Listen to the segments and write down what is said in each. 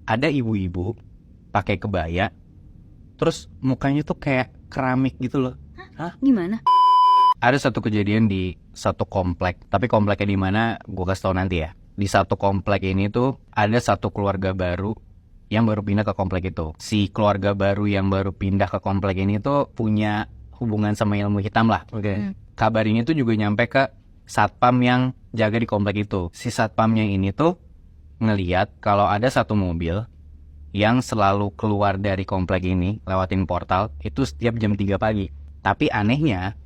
ada ibu-ibu pakai kebaya, terus mukanya tuh kayak keramik gitu loh. Hah? Gimana? Ada satu kejadian di satu komplek, tapi kompleknya di mana gue kasih tau nanti ya. Di satu komplek ini tuh ada satu keluarga baru yang baru pindah ke komplek itu. Si keluarga baru yang baru pindah ke komplek ini tuh punya hubungan sama ilmu hitam lah. Kabar ini tuh juga nyampe ke satpam yang jaga di komplek itu. Si satpamnya ini tuh ngeliat kalau ada satu mobil yang selalu keluar dari komplek ini lewatin portal itu setiap jam 3 pagi. Tapi anehnya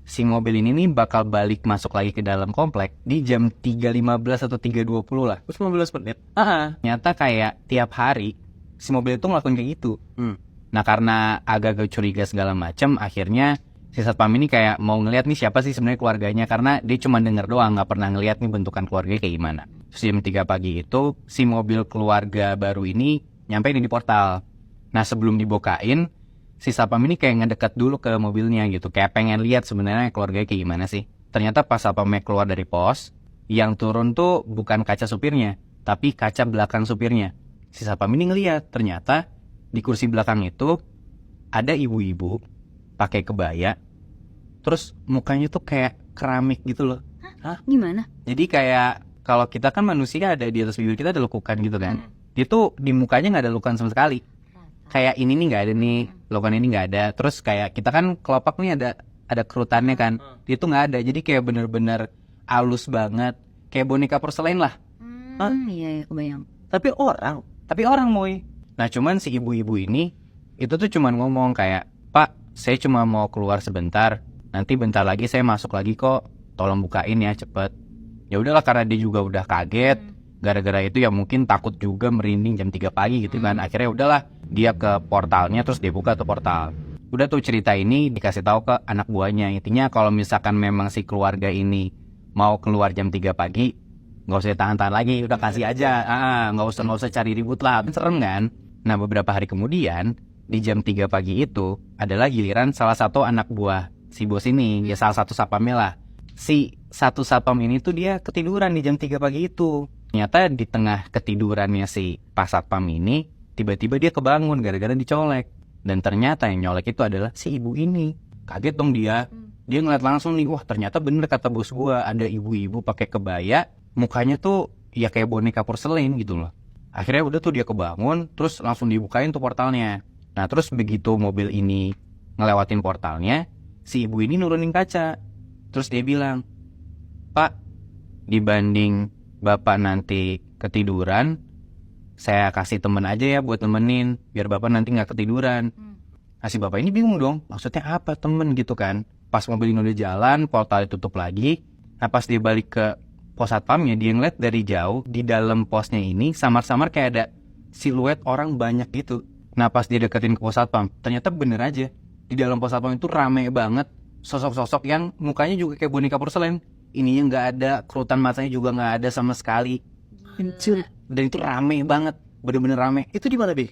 si mobil ini nih bakal balik masuk lagi ke dalam komplek di jam 3.15 atau 3.20 lah. Terus 15 menit. Nyata kayak tiap hari si mobil itu ngelakuin kayak gitu. Nah karena agak-agak curiga segala macam, akhirnya si satpam ini kayak mau ngeliat nih siapa sih sebenarnya keluarganya, karena dia cuma denger doang, nggak pernah ngeliat nih bentukan keluarganya kayak gimana. Terus jam 3 pagi itu si mobil keluarga baru ini nyampe di portal. Nah sebelum dibukain, si satpam ini kayak ngedekat dulu ke mobilnya gitu, kayak pengen lihat sebenarnya keluarganya kayak gimana sih. Ternyata pas satpamnya keluar dari pos, yang turun tuh bukan kaca supirnya, tapi kaca belakang supirnya. Si satpam ini ngeliat ternyata di kursi belakang itu ada ibu-ibu pakai kebaya, terus mukanya tuh kayak keramik gitu loh. Hah? Gimana? Jadi kayak kalau kita kan manusia ada di atas bibir kita ada lekukan gitu kan. Dia tuh di mukanya nggak ada lekukan sama sekali. Kayak ini nih nggak ada nih, lekukan ini nggak ada. Terus kayak kita kan kelopak nih ada kerutannya kan. Dia tuh nggak ada. Jadi kayak bener-bener halus banget, kayak boneka porselen lah. Iya, kebayang. Tapi orang Moy. Nah cuman si ibu-ibu ini itu tuh cuman ngomong kayak, "Pak, saya cuma mau keluar sebentar. Nanti bentar lagi saya masuk lagi kok. Tolong bukain ya cepet." Ya udahlah karena dia juga udah kaget. Gara-gara itu ya mungkin takut juga, merinding jam 3 pagi gitu kan. Akhirnya udahlah dia ke portalnya, terus dia buka tuh portal. Udah tuh cerita ini dikasih tahu ke anak buahnya. Intinya kalau misalkan memang si keluarga ini mau keluar jam 3 pagi, nggak usah tahan-tahan lagi, udah kasih aja. Nggak usah cari ribut lah, serem kan. Nah beberapa hari kemudian di jam 3 pagi itu adalah giliran salah satu anak buah si bos ini, ya salah satu satpamnya lah. Si satu satpam ini tuh dia ketiduran di jam 3 pagi itu. Ternyata di tengah ketidurannya si pas satpam ini, tiba-tiba dia kebangun gara-gara dicolek. Dan ternyata yang nyolek itu adalah si ibu ini. Kaget dong dia. Dia ngeliat langsung nih, wah ternyata bener kata bos gua, ada ibu-ibu pakai kebaya, mukanya tuh ya kayak boneka porselen gitu loh. Akhirnya udah tuh dia kebangun, terus langsung dibukain tuh portalnya. Nah terus begitu mobil ini ngelewatin portalnya, si ibu ini nurunin kaca. Terus dia bilang, "Pak, dibanding Bapak nanti ketiduran, saya kasih temen aja ya buat temenin, biar Bapak nanti gak ketiduran." Nah si Bapak ini bingung dong, maksudnya apa temen gitu kan. Pas mobil ini udah jalan, portal ditutup lagi. Nah pas dia balik ke pos satpamnya, dia ngeliat dari jauh di dalam posnya ini samar-samar kayak ada siluet orang banyak gitu. Nah pas dia deketin ke pos satpam, ternyata bener aja di dalam pos satpam itu rame banget sosok-sosok yang mukanya juga kayak boneka porselen. Ininya nggak ada, kerutan matanya juga nggak ada sama sekali. Dan itu rame banget, bener-bener rame. itu di mana, Bi?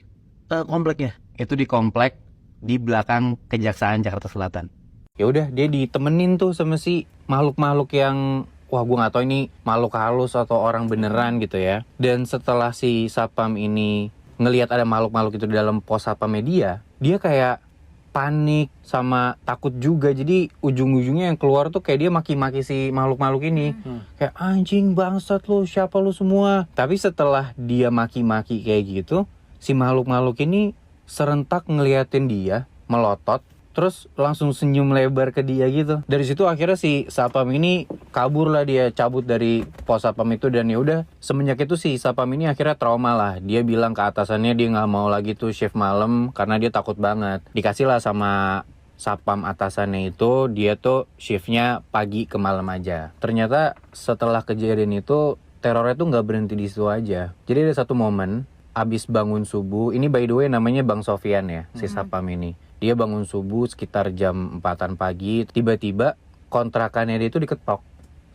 Kompleknya? Itu di komplek di belakang Kejaksaan Jakarta Selatan. Ya udah dia ditemenin tuh sama si makhluk-makhluk yang wah gue nggak tahu ini makhluk halus atau orang beneran gitu ya. Dan setelah si satpam ini ngelihat ada makhluk-makhluk itu di dalam pos satpamnya dia kayak panik sama takut juga. Jadi ujung-ujungnya yang keluar tuh kayak dia maki-maki si makhluk-makhluk ini. Kayak anjing bangsat lu, siapa lu semua. Tapi setelah dia maki-maki kayak gitu, si makhluk-makhluk ini serentak ngeliatin dia, melotot, terus langsung senyum lebar ke dia gitu. Dari situ akhirnya si satpam ini kabur lah, dia cabut dari pos satpam itu. Dan ya udah semenjak itu si satpam ini akhirnya trauma lah. Dia bilang ke atasannya dia nggak mau lagi tuh shift malam karena dia takut banget. Dikasih lah sama satpam atasannya itu, dia tuh shiftnya pagi ke malam aja. Ternyata setelah kejadian itu terornya tuh nggak berhenti di situ aja. Jadi ada satu momen abis bangun subuh, ini by the way namanya Bang Sofian ya, si satpam ini. Dia bangun subuh sekitar jam 4-an pagi, tiba-tiba kontrakannya dia itu diketok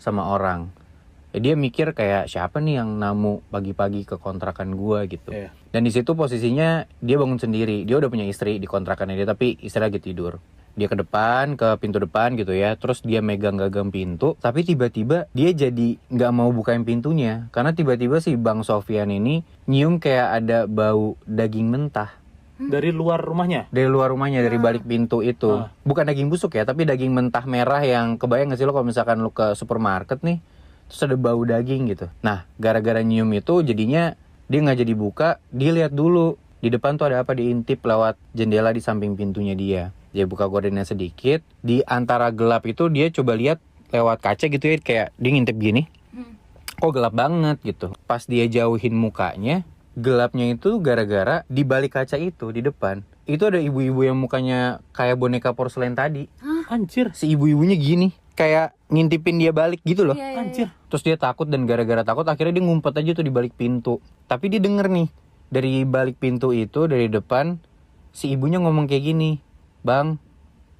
sama orang. Ya, dia mikir kayak siapa nih yang namu pagi-pagi ke kontrakan gua gitu. Dan di situ posisinya dia bangun sendiri. Dia udah punya istri di kontrakannya dia, tapi istri lagi tidur. Dia ke depan, ke pintu depan gitu ya. Terus dia megang gagang pintu. Tapi tiba-tiba dia jadi nggak mau bukain pintunya. Karena tiba-tiba si Bang Sofyan ini nyium kayak ada bau daging mentah. Dari luar rumahnya. Dari luar rumahnya, dari balik pintu itu. Bukan daging busuk ya, tapi daging mentah merah yang kebayang gak sih lo kalau misalkan lo ke supermarket nih. Terus ada bau daging gitu. Nah, gara-gara nyium itu jadinya dia nggak jadi buka. Dia lihat dulu. Di depan tuh ada apa, diintip lewat jendela di samping pintunya dia. Dia buka gordennya sedikit, di antara gelap itu dia coba lihat lewat kaca gitu ya, kayak dia ngintip gini. Kok gelap banget gitu. Pas dia jauhin mukanya, gelapnya itu gara-gara di balik kaca itu di depan. Itu ada ibu-ibu yang mukanya kayak boneka porselen tadi. Anjir. Si ibu-ibunya gini, kayak ngintipin dia balik gitu loh. Anjir. Terus dia takut dan gara-gara takut akhirnya dia ngumpet aja tuh di balik pintu. Tapi dia denger nih, dari balik pintu itu, dari depan, si ibunya ngomong kayak gini. Bang,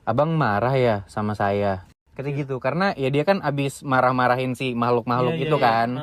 abang marah ya sama saya. Kata gitu, karena ya dia kan abis marah-marahin si makhluk-makhluk itu kan.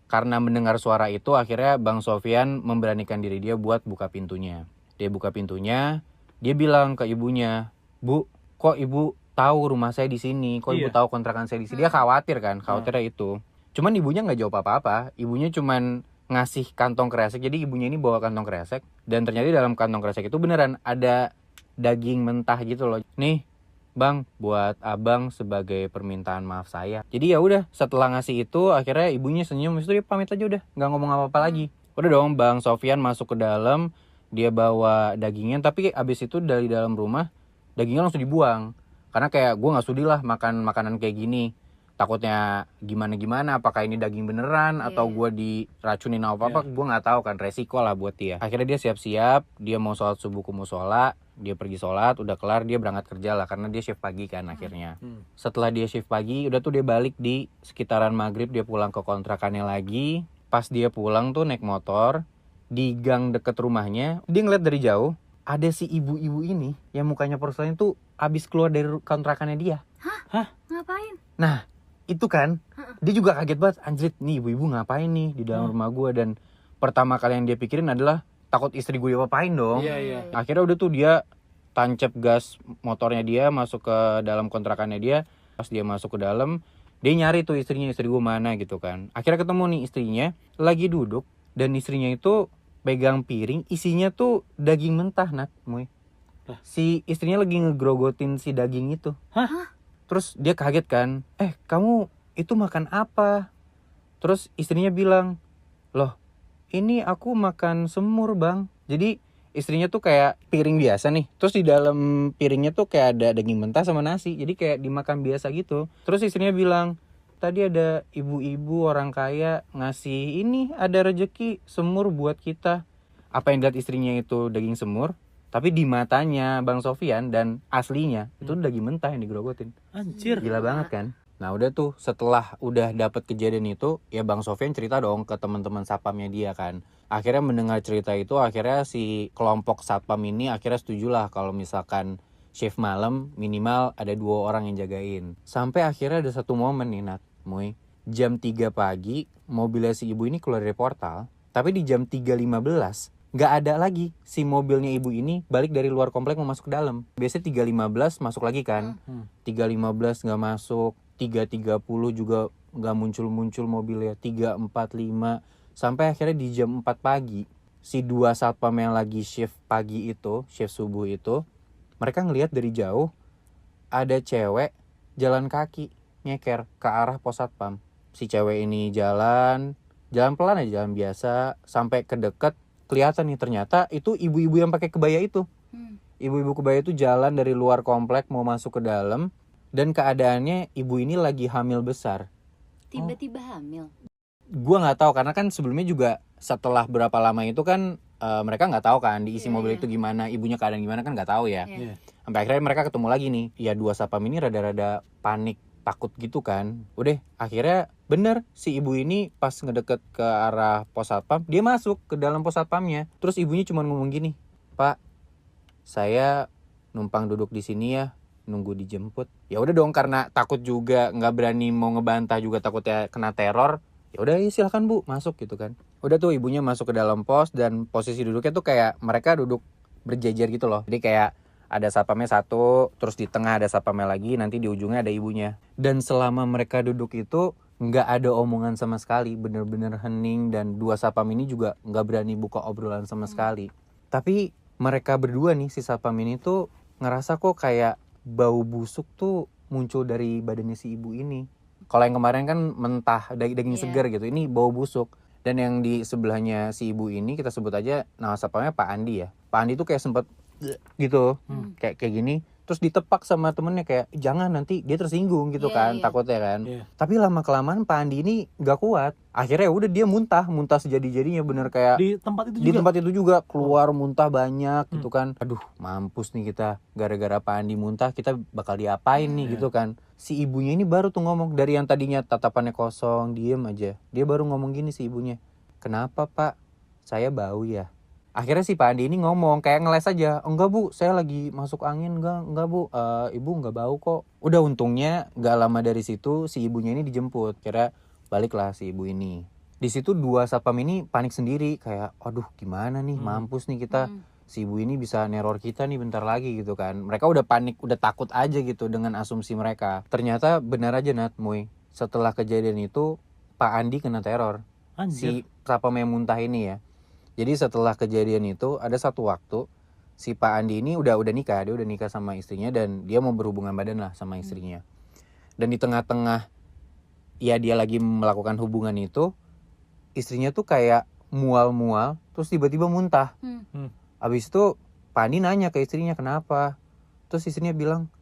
Karena mendengar suara itu, akhirnya Bang Sofyan memberanikan diri dia buat buka pintunya. Dia buka pintunya, dia bilang ke ibunya, Bu, kok ibu tahu rumah saya di sini? Kok ibu tahu kontrakan saya di sini? Dia khawatir kan, khawatirnya itu. Cuman ibunya nggak jawab apa-apa. Ibunya cuman ngasih kantong kresek. Jadi ibunya ini bawa kantong kresek, dan ternyata di dalam kantong kresek itu beneran ada daging mentah gitu loh. Nih, Bang, buat abang sebagai permintaan maaf saya. Jadi ya udah, setelah ngasih itu akhirnya ibunya senyum, itu dia pamit aja udah, nggak ngomong apa-apa lagi. Udah dong, Bang Sofyan masuk ke dalam, dia bawa dagingnya, tapi abis itu dari dalam rumah dagingnya langsung dibuang. Karena kayak gue nggak sudi lah makan makanan kayak gini. Takutnya gimana-gimana, apakah ini daging beneran atau gue diracunin apa-apa, gue nggak tahu kan, resiko lah buat dia. Akhirnya dia siap-siap, dia mau sholat subuh ke musola, dia pergi sholat, udah kelar dia berangkat kerja lah, karena dia shift pagi kan akhirnya. Setelah dia shift pagi, udah tuh dia balik di sekitaran maghrib, dia pulang ke kontrakannya lagi. Pas dia pulang tuh naik motor, di gang deket rumahnya, dia ngeliat dari jauh, ada si ibu-ibu ini yang mukanya porselen tuh abis keluar dari kontrakannya dia. Ngapain? Nah, itu kan, dia juga kaget banget, anjir nih ibu-ibu ngapain nih di dalam rumah gue. Dan pertama kali yang dia pikirin adalah takut istri gue diapa-apain dong. Akhirnya udah tuh dia tancap gas motornya dia masuk ke dalam kontrakannya dia. Pas dia masuk ke dalam, dia nyari tuh istrinya, istri gue mana gitu kan. Akhirnya ketemu nih istrinya lagi duduk, dan istrinya itu pegang piring isinya tuh daging mentah, Nat, Muy. Si istrinya lagi ngegrogotin si daging itu. Terus dia kaget kan, kamu itu makan apa? Terus istrinya bilang, loh ini aku makan semur bang. Jadi istrinya tuh kayak piring biasa nih, terus di dalam piringnya tuh kayak ada daging mentah sama nasi, jadi kayak dimakan biasa gitu. Terus istrinya bilang, tadi ada ibu-ibu orang kaya ngasih ini, ada rezeki semur buat kita. Apa yang dilihat istrinya itu daging semur, tapi di matanya Bang Sofyan dan aslinya itu daging mentah yang digerogotin. Anjir. Gila banget kan. Nah udah tuh, setelah udah dapet kejadian itu, ya Bang Sofyan cerita dong ke teman-teman satpamnya dia kan. Akhirnya mendengar cerita itu, akhirnya si kelompok satpam ini akhirnya setujulah kalau misalkan shift malam minimal ada 2 orang yang jagain. Sampai akhirnya ada satu momen nih Nat, Muy. Jam 3 pagi mobilnya si ibu ini keluar dari portal, tapi di jam 3.15 nggak ada lagi si mobilnya ibu ini balik dari luar komplek mau masuk ke dalam. Biasanya 3.15 masuk lagi kan. 3.15 nggak masuk, 3.30 juga nggak muncul-muncul mobilnya, 3.45. Sampai akhirnya di jam 4 pagi, si 2 satpam yang lagi shift pagi itu, shift subuh itu, mereka ngelihat dari jauh ada cewek jalan kaki nyeker ke arah pos satpam. Si cewek ini jalan pelan aja, jalan biasa, sampai ke deket kelihatan nih ternyata itu ibu-ibu yang pakai kebaya itu. Ibu-ibu kebaya itu jalan dari luar komplek mau masuk ke dalam, dan keadaannya ibu ini lagi hamil besar. Tiba-tiba hamil. Gua nggak tahu karena kan sebelumnya juga setelah berapa lama itu kan mereka nggak tahu kan diisi mobil itu gimana, ibunya keadaan gimana kan nggak tahu ya. Sampai akhirnya mereka ketemu lagi nih. Ya 2 satpam ini rada-rada panik, takut gitu kan. Udah akhirnya bener si ibu ini pas ngedeket ke arah pos satpam, dia masuk ke dalam pos satpamnya. Terus ibunya cuma ngomong gini, Pak, saya numpang duduk di sini ya, nunggu dijemput. Ya udah dong, karena takut juga, nggak berani mau ngebantah juga, takutnya kena teror. Ya udah silakan Bu, masuk gitu kan. Udah tuh ibunya masuk ke dalam pos, dan posisi duduknya tuh kayak mereka duduk berjejer gitu loh. Jadi kayak Ada satpamnya satu, terus di tengah ada satpamnya lagi, nanti di ujungnya ada ibunya. Dan selama mereka duduk itu nggak ada omongan sama sekali, bener-bener hening, dan dua satpam ini juga nggak berani buka obrolan sama sekali. Tapi mereka berdua nih, si satpam ini tuh ngerasa kok kayak bau busuk tuh muncul dari badannya si ibu ini. Kalau yang kemarin kan mentah, daging segar gitu, ini bau busuk. Dan yang di sebelahnya si ibu ini, kita sebut aja nama satpamnya Pak Andi ya. Pak Andi tuh kayak sempet gitu, kayak gini, terus ditepak sama temennya kayak jangan nanti dia tersinggung gitu kan, takutnya kan. Tapi lama kelamaan Pak Andi ini nggak kuat, akhirnya udah dia muntah sejadi-jadinya, bener kayak Di tempat itu di juga. tempat itu juga keluar muntah banyak gitu kan. Aduh, mampus nih kita, gara-gara Pak Andi muntah kita bakal diapain nih gitu kan. Si ibunya ini baru tuh ngomong, dari yang tadinya tatapannya kosong, diem aja, dia baru ngomong gini si ibunya, kenapa Pak, saya bau ya? Akhirnya si Pak Andi ini ngomong kayak ngeles aja, enggak Bu, saya lagi masuk angin, enggak Bu, ibu enggak bau kok. Udah, untungnya gak lama dari situ si ibunya ini dijemput, kira baliklah si ibu ini. Di situ dua satpam ini panik sendiri, kayak aduh gimana nih, mampus nih kita, si ibu ini bisa neror kita nih bentar lagi gitu kan. Mereka udah panik, udah takut aja gitu dengan asumsi mereka. Ternyata benar aja Nat, Muy, setelah kejadian itu Pak Andi kena teror. Anjir. Si satpam yang muntah ini ya. Jadi setelah kejadian itu ada satu waktu si Pak Andi ini udah nikah, dia udah nikah sama istrinya dan dia mau berhubungan badan lah sama istrinya. Dan di tengah-tengah ya dia lagi melakukan hubungan itu, istrinya tuh kayak mual-mual terus tiba-tiba muntah. Abis itu Pak Andi nanya ke istrinya kenapa. Terus istrinya bilang,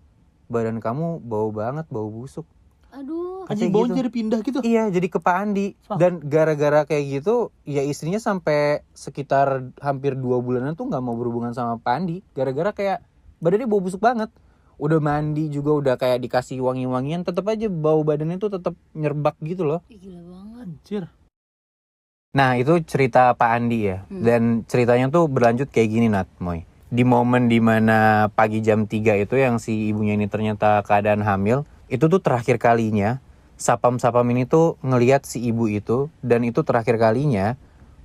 badan kamu bau banget, bau busuk. Aduh. Anjing, Kayak baunya gitu. jadi pindah gitu. Iya, jadi ke Pak Andi. Dan gara-gara kayak gitu, ya istrinya sampai sekitar hampir 2 bulanan tuh gak mau berhubungan sama Pak Andi. Gara-gara kayak badannya bau busuk banget. Udah mandi juga, udah kayak dikasih wangi-wangian, tetap aja bau badannya tuh tetap nyerbak gitu loh. Gila banget. Anjir. Nah, itu cerita Pak Andi ya. Dan ceritanya tuh berlanjut kayak gini Nat, Moy. Di momen dimana pagi jam 3 itu yang si ibunya ini ternyata keadaan hamil, itu tuh terakhir kalinya sapam-sapam ini tuh ngelihat si ibu itu, dan itu terakhir kalinya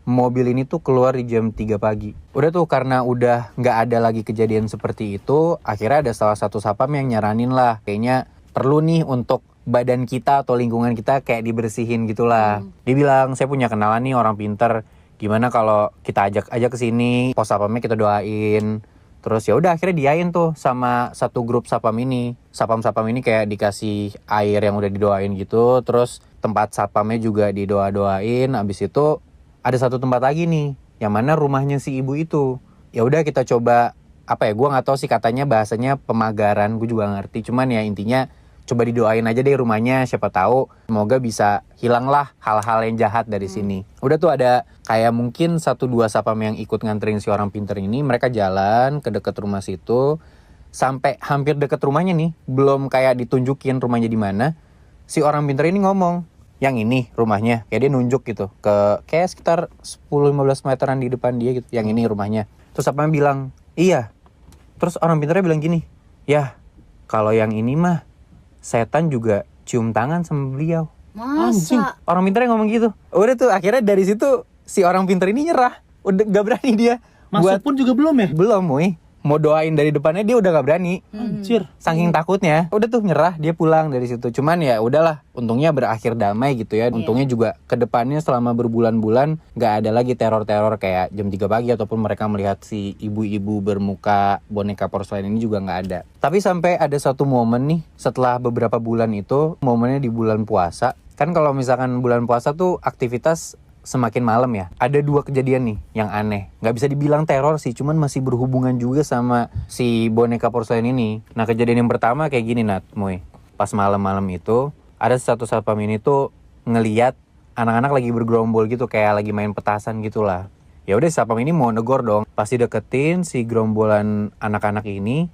mobil ini tuh keluar di jam 3 pagi. Udah tuh karena udah nggak ada lagi kejadian seperti itu, akhirnya ada salah satu sapam yang nyaranin lah, kayaknya perlu nih untuk badan kita atau lingkungan kita kayak dibersihin gitulah. Dia bilang, saya punya kenalan nih orang pinter, gimana kalau kita ajak aja ke sini, pos sapamnya kita doain. Terus ya udah akhirnya diain tuh sama satu grup sapam ini. Sapam-sapam ini kayak dikasih air yang udah didoain gitu. Terus tempat sapamnya juga didoa-doain. Abis itu ada satu tempat lagi nih, yang mana rumahnya si ibu itu. Ya udah kita coba, apa ya, gue nggak tahu sih katanya bahasanya pemagaran, gue juga ngerti. Cuman ya intinya coba didoain aja deh rumahnya, siapa tahu semoga bisa hilang lah hal-hal yang jahat dari sini. Udah tuh ada kayak mungkin 1-2 sapam yang ikut nganterin si orang pinter ini. Mereka jalan ke deket rumah situ, sampai hampir deket rumahnya nih, belum kayak ditunjukin rumahnya di mana. Si orang pinter ini ngomong, yang ini rumahnya, kayak dia nunjuk gitu ke kayak sekitar 10-15 meteran di depan dia gitu, yang ini rumahnya. Terus sapamnya bilang, iya. Terus orang pinternya bilang gini, ya kalau yang ini mah setan juga cium tangan sama beliau. Masa? Orang pinternya ngomong gitu. Udah tuh akhirnya dari situ si orang pinter ini nyerah. Udah gak berani dia. Masuk pun juga belum ya? Belum, Muy. Mau doain dari depannya dia udah gak berani. Anjir. Saking takutnya. Udah tuh nyerah, dia pulang dari situ. Cuman ya udahlah, untungnya berakhir damai gitu ya. Untungnya juga kedepannya selama berbulan-bulan gak ada lagi teror-teror kayak jam 3 pagi ataupun mereka melihat si ibu-ibu bermuka boneka porselen ini juga gak ada. Tapi sampai ada satu momen nih, setelah beberapa bulan itu, momennya di bulan puasa. Kan kalau misalkan bulan puasa tuh aktivitas semakin malam ya. Ada 2 kejadian nih yang aneh. Gak bisa dibilang teror sih, cuman masih berhubungan juga sama si boneka porselen ini. Nah, kejadian yang pertama kayak gini Nat, Muy. Pas malam-malam itu, ada satu satpam ini tuh ngeliat anak-anak lagi bergerombol gitu, kayak lagi main petasan gitulah. Ya udah, satpam ini mau negor dong. Pasti deketin si gerombolan anak-anak ini.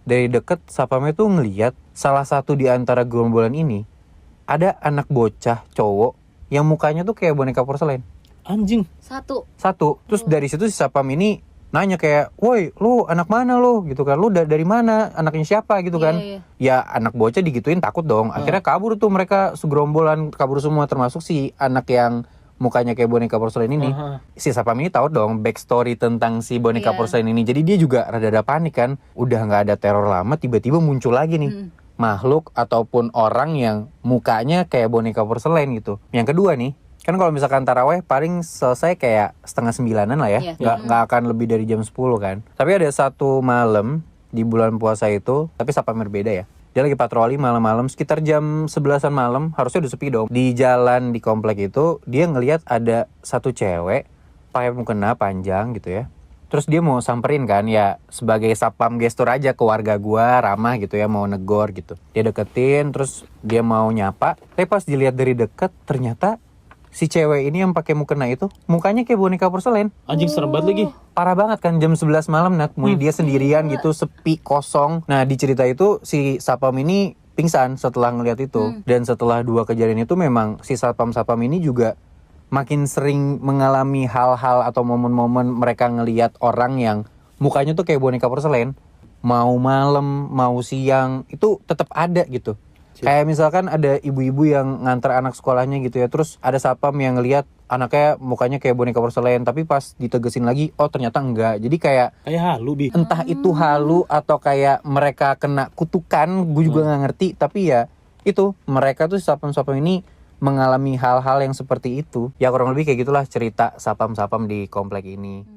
Dari deket satpamnya tuh ngeliat salah satu di antara gerombolan ini ada anak bocah cowok yang mukanya tuh kayak boneka porselen. Anjing. Satu. Terus dari situ si sapam ini nanya kayak, woi lu anak mana lu gitu kan, lu dari mana, anaknya siapa gitu kan. Ya anak bocah digituin takut dong. Akhirnya kabur tuh mereka segerombolan, kabur semua, termasuk si anak yang mukanya kayak boneka porselen ini, Aha. si Sapam ini tahu dong backstory tentang si boneka Iya. porselen ini. Jadi dia juga rada-rada panik kan. Udah nggak ada teror lama, tiba-tiba muncul lagi nih makhluk ataupun orang yang mukanya kayak boneka porselen gitu. Yang kedua nih, kan kalau misalkan taraweh paling selesai kayak 8:30 lah ya. Iya. Nggak akan lebih dari jam 10 kan. Tapi ada satu malam di bulan puasa itu, tapi Sapam berbeda ya. Dia lagi patroli malam-malam sekitar jam 11-an malam, harusnya udah sepi dong. Di jalan di komplek itu dia ngelihat ada satu cewek pakai mukena panjang gitu ya. Terus dia mau samperin kan ya, sebagai sapam gestur aja ke warga gua, ramah gitu ya, mau negor gitu. Dia deketin terus dia mau nyapa, tapi pas dilihat dari deket ternyata si cewek ini yang pakai mukena itu mukanya kayak boneka porselen. Anjing serem banget lagi. Parah banget kan, jam 11 malam Nat. Dia sendirian gitu, sepi, kosong. Nah di cerita itu si Sapam ini pingsan setelah ngeliat itu. Dan setelah 2 kejadian itu memang si Sapam-Sapam ini juga makin sering mengalami hal-hal atau momen-momen mereka ngeliat orang yang mukanya tuh kayak boneka porselen. Mau malam, mau siang, itu tetap ada gitu. Kayak misalkan ada ibu-ibu yang nganter anak sekolahnya gitu ya, terus ada Sapam yang ngeliat anaknya mukanya kayak boneka porselen, tapi pas ditegesin lagi, oh ternyata enggak. Jadi kayak Halu Bi. entah itu halu atau kayak mereka kena kutukan, gue juga nggak ngerti. Tapi ya itu, mereka tuh Sapam-Sapam ini mengalami hal-hal yang seperti itu. Ya kurang lebih kayak gitulah cerita Sapam-Sapam di komplek ini.